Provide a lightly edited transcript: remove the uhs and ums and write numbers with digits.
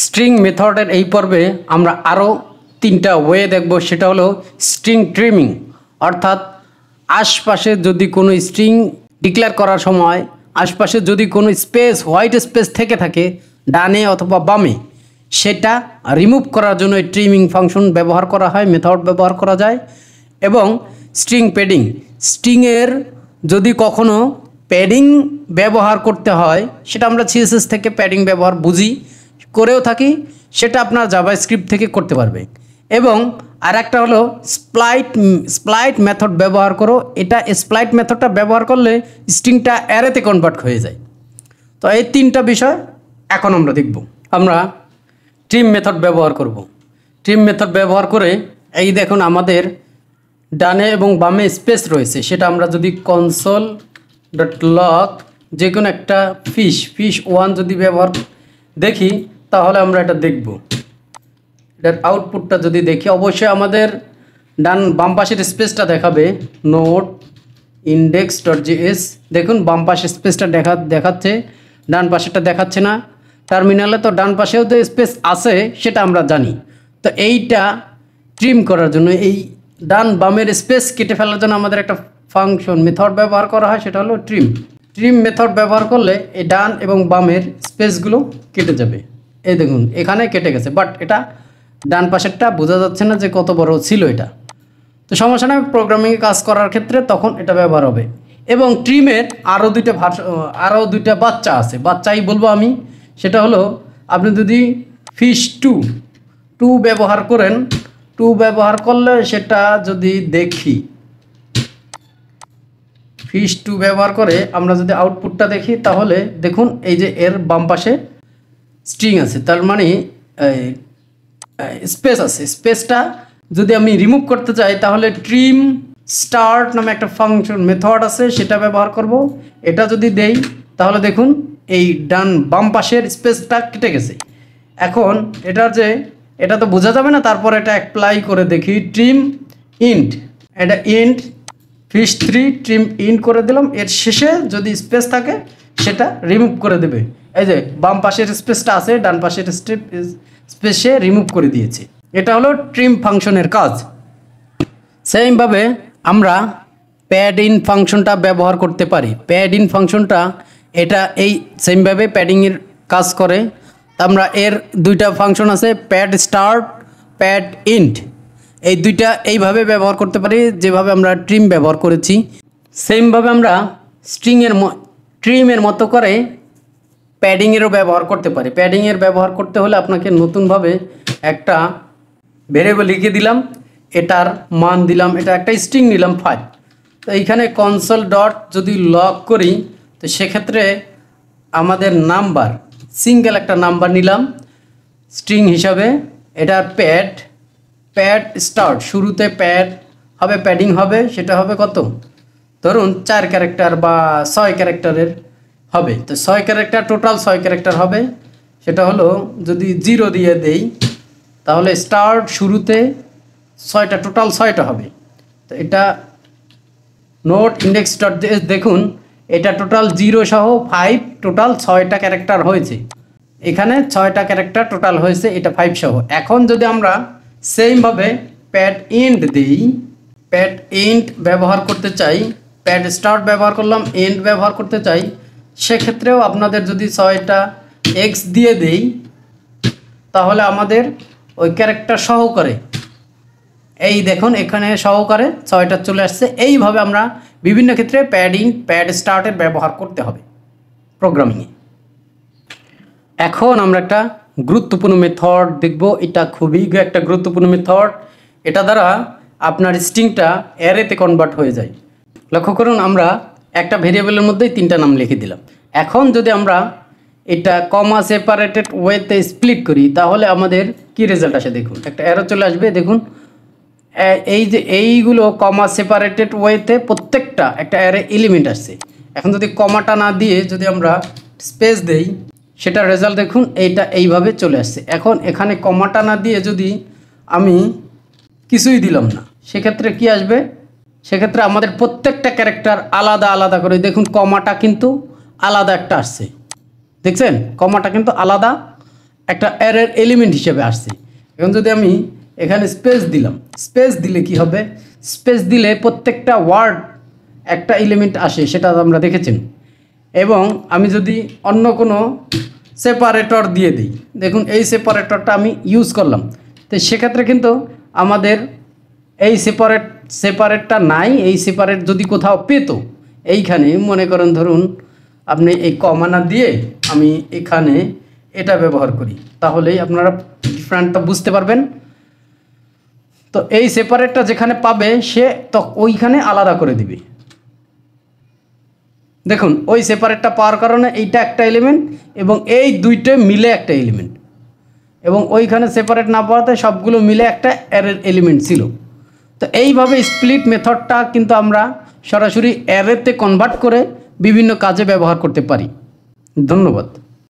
String মেথডের এই পর্বে আমরা আরও তিনটা ওয়ে দেখব। সেটা হলো স্ট্রিং ট্রিমিং, অর্থাৎ আশপাশে যদি কোনো স্ট্রিং ডিক্লেয়ার করার সময় আশপাশে যদি কোনো স্পেস হোয়াইট স্পেস থেকে থাকে ডানে অথবা বামে, সেটা রিমুভ করার জন্য এই ট্রিমিং ফাংশন ব্যবহার করা হয়, মেথড ব্যবহার করা যায়। এবং স্ট্রিং প্যাডিং, স্ট্রিংয়ের যদি কখনো প্যাডিং ব্যবহার করতে হয়, সেটা আমরা সিএসএস থেকে প্যাডিং ব্যবহার বুঝি, করেও থাকি, সেটা আপনার জাভাস্ক্রিপ্ট থেকে করতে পারবে। এবং আর একটা হলো স্প্লাইট মেথড ব্যবহার করো। এটা স্প্লাইট মেথডটা ব্যবহার করলে স্ট্রিংটা অ্যারেতে কনভার্ট হয়ে যায়। তো এই তিনটা বিষয় এখন আমরা দেখব। আমরা ট্রিম মেথড ব্যবহার করব। ট্রিম মেথড ব্যবহার করে এই দেখুন আমাদের ডানে এবং বামে স্পেস রয়েছে, সেটা আমরা যদি কনসোল ডট লগ যে কোনো একটা ফিশ 1 যদি ব্যবহার দেখি, তাহলে আমরা এটা দেখব। এটার আউটপুটটা যদি দেখি, অবশ্যই আমাদের বাম পাশের স্পেসটা দেখাবে নোট ইন্ডেক্স ডট জিএস। দেখুন বাম পাশের স্পেসটা দেখাচ্ছে, ডান পাশেরটা দেখাচ্ছে না। টার্মিনালে তো ডান পাশেও তো স্পেস আছে, সেটা আমরা জানি। তো এইটা ট্রিম করার জন্য, এই ডান বামের স্পেস কেটে ফেলার জন্য আমাদের একটা ফাংশন মেথড ব্যবহার করা হয়, সেটা হলো ট্রিম মেথড ব্যবহার করলে এই ডান এবং বামের স্পেসগুলো কেটে যাবে। এই দেখুন এখানে কেটে গেছে, বাট এটা ডান পাশেরটা বোঝা যাচ্ছে না যে কত বড় ছিল এটা। তো সমস্যা নেই, প্রোগ্রামিংয়ে কাজ করার ক্ষেত্রে তখন এটা ব্যবহার হবে। এবং ট্রিমের আরও দুইটা বাচ্চা আছে, বাচ্চাই বলবো আমি। সেটা হলো আপনি যদি ফিশ টু ব্যবহার করেন, ব্যবহার করলে সেটা যদি দেখি, ফিশ 2 ব্যবহার করে আমরা যদি আউটপুটটা দেখি, তাহলে দেখুন এই যে এর বাম পাশে স্ট্রিং আছে, তার মানে স্পেস আছে। স্পেসটা যদি আমি রিমুভ করতে চাই, তাহলে ট্রিম স্টার্ট নামে একটা ফাংশন মেথড আছে, সেটা ব্যবহার করব। এটা যদি দেই, তাহলে দেখুন এই বাম পাশের স্পেসটা কেটে গেছে। এখন এটা তো বোঝা যাবে না, তারপর এটা অ্যাপ্লাই করে দেখি ট্রিম ইন্ট। এটা ইন্ট ফিশ 3 ট্রিম ইন্ট করে দিলাম। এর শেষে যদি স্পেস থাকে সেটা রিমুভ করে দেবে। এই যে বাম পাশের স্পেসটা আছে, ডান পাশের স্পেসে রিমুভ করে দিয়েছে। এটা হলো ট্রিম ফাংশনের কাজ। সেমভাবে আমরা প্যাড ইন ফাংশনটা ব্যবহার করতে পারি। প্যাড ইন ফাংশনটা এটা এই সেমভাবে প্যাডিংয়ের কাজ করে। আমরা এর দুইটা ফাংশন আছে, প্যাড স্টার্ট, প্যাড ইন্ট। এই দুইটা এইভাবে ব্যবহার করতে পারি যেভাবে আমরা ট্রিম ব্যবহার করেছি। সেমভাবে আমরা ট্রিমের মতো করে প্যাডিংয়েরও ব্যবহার করতে পারি। প্যাডিংয়ের ব্যবহার করতে হলে আপনাকে নতুনভাবে একটা ভেরিয়েবল লিখে দিলাম, এটার মান দিলাম, এটা একটা স্ট্রিং নিলাম 5। তো এইখানে কনসোল ডট যদি লগ করি, তো সেক্ষেত্রে আমাদের নাম্বার, সিঙ্গেল একটা নাম্বার নিলাম স্ট্রিং হিসাবে। এটার প্যাড স্টার্ট, শুরুতে প্যাডিং হবে, সেটা হবে কত, ধরুন 4 ক্যারেক্টার বা 6 ক্যারেক্টারের হবে। তো 6 ক্যারেক্টার, টোটাল 6 ক্যারেক্টার হবে। সেটা হলো যদি 0 দিয়ে দেই, তাহলে স্টার্ট শুরুতে 6টা, টোটাল 6টা হবে। তো এটা নোট ইন্ডেক্স ডট দেখুন, এটা টোটাল 0 সহ 5, টোটাল 6টা ক্যারেক্টার হয়েছে। এখানে 6টা ক্যারেক্টার টোটাল হয়েছে, এটা 5 সহ। এখন যদি আমরা সেমভাবে প্যাড ইন্ট দিই, প্যাড ইন্ট ব্যবহার করতে চাই, প্যাড স্টার্ট ব্যবহার করলাম, ইন্ট ব্যবহার করতে চাই, সেক্ষেত্রেও আপনাদের যদি 6টা এক্স দিয়ে দেই, তাহলে আমাদের ওই ক্যারেক্টার সহকারে, এই দেখুন এখানে সহকারে 6টা চলে আসছে। এইভাবে আমরা বিভিন্ন ক্ষেত্রে প্যাড স্টার্টের ব্যবহার করতে হবে প্রোগ্রামিংয়ে। এখন আমরা একটা গুরুত্বপূর্ণ মেথড দেখব। এটা খুবই একটা গুরুত্বপূর্ণ মেথড। এটা দ্বারা আপনার স্ট্রিংটা অ্যারেতে কনভার্ট হয়ে যায়। লক্ষ্য করুন, আমরা একটা ভেরিয়েবলের মধ্যেই 3টা নাম লিখে দিলাম। এখন যদি আমরা এটা কমা সেপারেটেড ওয়েতে স্প্লিট করি, তাহলে আমাদের কি রেজাল্ট আসে দেখুন, একটা অ্যারো চলে আসবে। দেখুন এই যে এইগুলো কমা সেপারেটেড ওয়েতে প্রত্যেকটা একটা অ্যারে এলিমেন্ট আসছে। এখন যদি কমাটা না দিয়ে যদি আমরা স্পেস দেই, সেটা রেজাল্ট দেখুন এইটা এইভাবে চলে আসছে। এখন এখানে কমাটা না দিয়ে যদি আমি কিছুই দিলাম না, সেক্ষেত্রে কি আসবে, সেক্ষেত্রে আমাদের প্রত্যেকটা ক্যারেক্টার আলাদা আলাদা করে, দেখুন কমাটা কিন্তু আলাদা একটা আসছে, দেখছেন কমাটা কিন্তু আলাদা একটা অ্যারের এলিমেন্ট হিসেবে আসছে। এখন যদি আমি এখানে স্পেস দিলাম, স্পেস দিলে কি হবে, স্পেস দিলে প্রত্যেকটা ওয়ার্ড একটা এলিমেন্ট আসে, সেটা আমরা দেখেছেন। এবং আমি যদি অন্য কোনো সেপারেটর দিয়ে দিই, দেখুন এই সেপারেটরটা আমি ইউজ করলাম, তো সেক্ষেত্রে কিন্তু আমাদের এই সেপারেটটা নাই। এই সেপারেট যদি কোথাও পেতো, এইখানে মনে করেন ধরুন আপনি এই কমানা দিয়ে আমি এখানে এটা ব্যবহার করি, তাহলেই আপনারা ডিফারেন্টটা বুঝতে পারবেন। তো এই সেপারেটটা যেখানে পাবে সে তো ওইখানে আলাদা করে দিবে। দেখুন ওই সেপারেটটা পাওয়ার কারণে এইটা একটা এলিমেন্ট এবং এই দুইটা মিলে একটা এলিমেন্ট, এবং ওইখানে সেপারেট না পাওয়াতে সবগুলো মিলে একটা অ্যারের এলিমেন্ট ছিল। তো এইভাবে স্প্লিট মেথডটা কিন্তু আমরা সরাসরি অ্যারেতে কনভার্ট করে বিভিন্ন কাজে ব্যবহার করতে পারি। ধন্যবাদ।